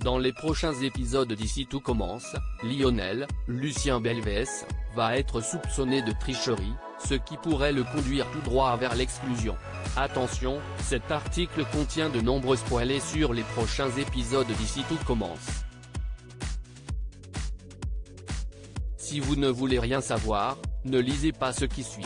Dans les prochains épisodes d'Ici tout commence, Lionel, Lucien Belvès, va être soupçonné de tricherie, ce qui pourrait le conduire tout droit vers l'exclusion. Attention, cet article contient de nombreux spoilers sur les prochains épisodes d'Ici tout commence. Si vous ne voulez rien savoir, ne lisez pas ce qui suit.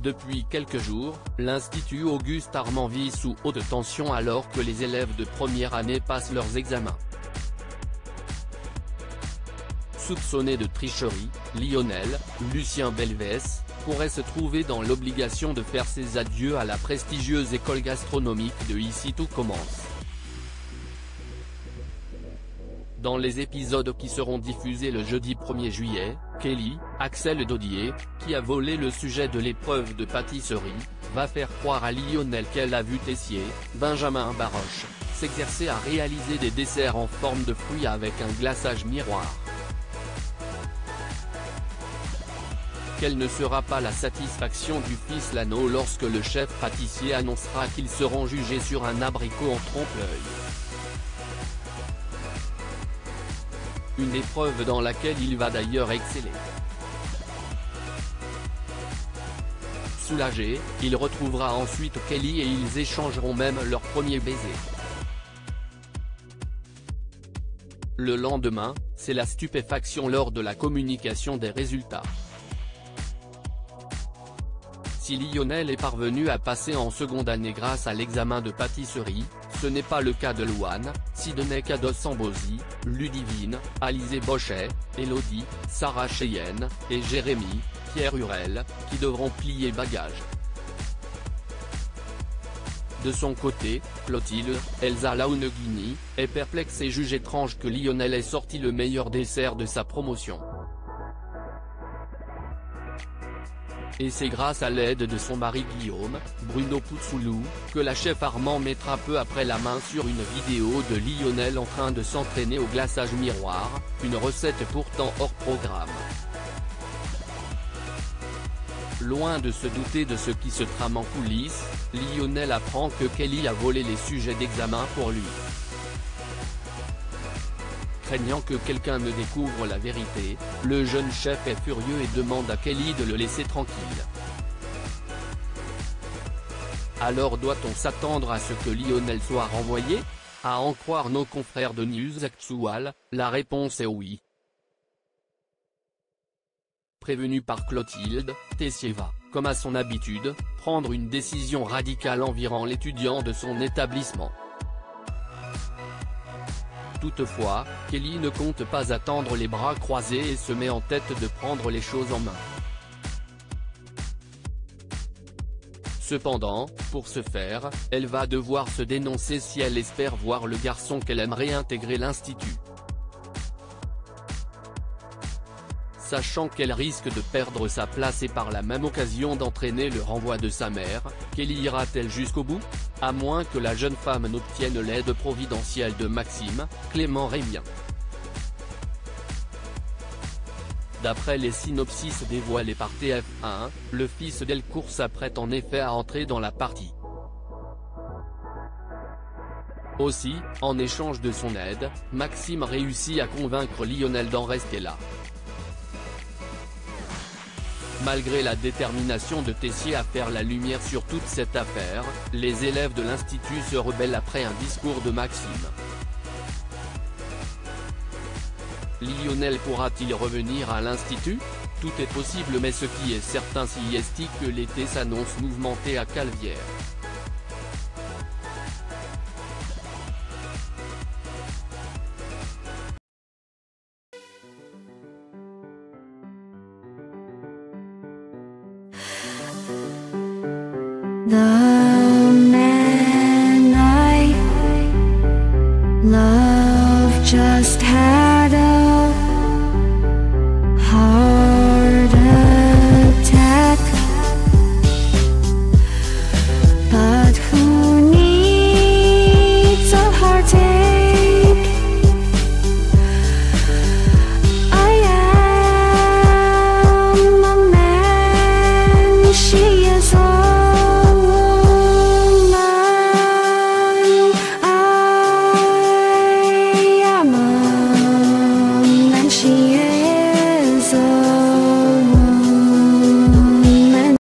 Depuis quelques jours, l'Institut Auguste Armand vit sous haute tension alors que les élèves de première année passent leurs examens. Soupçonné de tricherie, Lionel, Lucien Belvès, pourrait se trouver dans l'obligation de faire ses adieux à la prestigieuse école gastronomique de Ici tout commence. Dans les épisodes qui seront diffusés le jeudi 1er juillet, Kelly, Axel Daudier, qui a volé le sujet de l'épreuve de pâtisserie, va faire croire à Lionel qu'elle a vu Tessier, Benjamin Baroche, s'exercer à réaliser des desserts en forme de fruits avec un glaçage miroir. Quelle ne sera pas la satisfaction du fils Lano lorsque le chef pâtissier annoncera qu'ils seront jugés sur un abricot en trompe-l'œil. Une épreuve dans laquelle il va d'ailleurs exceller. Soulagé, il retrouvera ensuite Kelly et ils échangeront même leur premier baiser. Le lendemain, c'est la stupéfaction lors de la communication des résultats. Si Lionel est parvenu à passer en seconde année grâce à l'examen de pâtisserie, ce n'est pas le cas de Louane, Sidonie Kados-Sambosi, Ludivine, Alizé Bochet, Elodie, Sarah Cheyenne, et Jérémy, Pierre Hurel, qui devront plier bagages. De son côté, Clotilde, Elsa Launeghini, est perplexe et juge étrange que Lionel ait sorti le meilleur dessert de sa promotion. Et c'est grâce à l'aide de son mari Guillaume, Bruno Puzoulou, que la chef Armand mettra peu après la main sur une vidéo de Lionel en train de s'entraîner au glaçage miroir, une recette pourtant hors programme. Loin de se douter de ce qui se trame en coulisses, Lionel apprend que Kelly a volé les sujets d'examen pour lui. Craignant que quelqu'un ne découvre la vérité, le jeune chef est furieux et demande à Kelly de le laisser tranquille. Alors doit-on s'attendre à ce que Lionel soit renvoyé? À en croire nos confrères de News Actual, la réponse est oui. Prévenu par Clotilde, Tessier va, comme à son habitude, prendre une décision radicale environnant l'étudiant de son établissement. Toutefois, Kelly ne compte pas attendre les bras croisés et se met en tête de prendre les choses en main. Cependant, pour ce faire, elle va devoir se dénoncer si elle espère voir le garçon qu'elle aime réintégrer l'institut. Sachant qu'elle risque de perdre sa place et par la même occasion d'entraîner le renvoi de sa mère, Kelly ira-t-elle jusqu'au bout? À moins que la jeune femme n'obtienne l'aide providentielle de Maxime, Clément Rémien. D'après les synopsis dévoilés par TF1, le fils d'Elcourt s'apprête en effet à entrer dans la partie. Aussi, en échange de son aide, Maxime réussit à convaincre Lionel d'en rester là. Malgré la détermination de Tessier à faire la lumière sur toute cette affaire, les élèves de l'Institut se rebellent après un discours de Maxime. Lionel pourra-t-il revenir à l'Institut? Tout est possible mais ce qui est certain c'est que l'été s'annonce mouvementé à Calvière. The